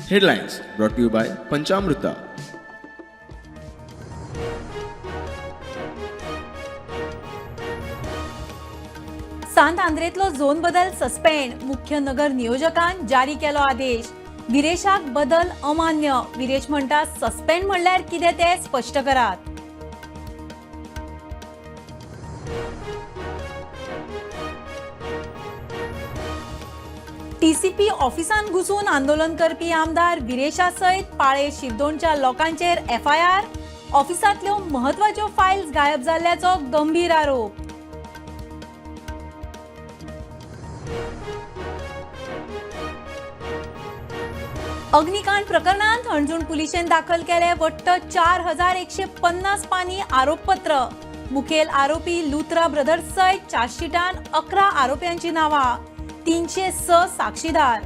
Headlines brought to you by Panchamrita. सांत आंद्रेतलो zone बदल suspend. मुख्य नगर नियोजकान जारी केलो आदेश. विरेशाक बदल अमान्य. विरेश म्हणटा सस्पेंड म्हणल्यार कितें ते स्पष्ट करात. टीसीपी ऑफिसान घुसून आंदोलन करपी आमदार विरेशा सयत पाळे शिरदोणच्या लोकांचेर एफआयआर. ऑफिसांतल्यो महत्वाच्यो फायल्स गायब जाल्ल्याचो गंभीर आरोप. अग्निकांड प्रकरणात हणजूण पुलिशेन दाखल केले वट्ट 4150 पानी आरोपपत्र. मुखेल आरोपी लुथरा ब्रदर्स सयत चार्जशीटान 11 आरोप्यांची नावां. 306 साक्षीदार.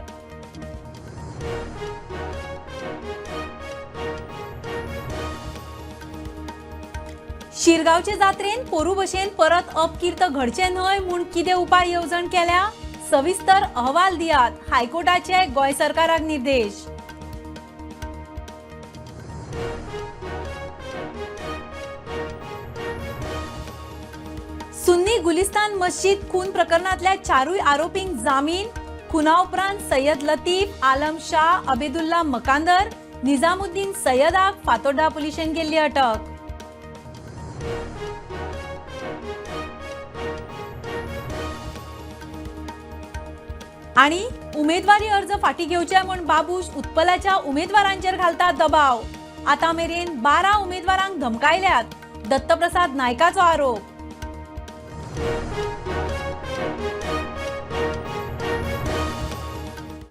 शिरगावचे जात्रेन पोरू भशेन परत अपकीर्त घडचे न्हय म्हूण कितें उपाय येवजण केल्या? सविस्तर अहवाल दियात. हायकोर्टाचे गोंय सरकाराक निर्देश. सुन्नी गुलिस्तान मस्जिद खून प्रकरणातल्या 4 आरोपींक जामीन. खुना उपरांत सय्यद लतीफ, आलम शाह, अबेदुल्ला मकांदर, निजामुद्दीन सय्यदाक फातोर्डा पुलिशेन केल्ली अटक. आणि उमेदवारी अर्ज फाटी घेवचे म्हूण बाबूश उत्पलाच्या उमेदवारांचेर घालता दबाव. आतां मेरेन 12 उमेदवारांक धमकायल्यात. दत्तप्रसाद नायकाचो आरोप.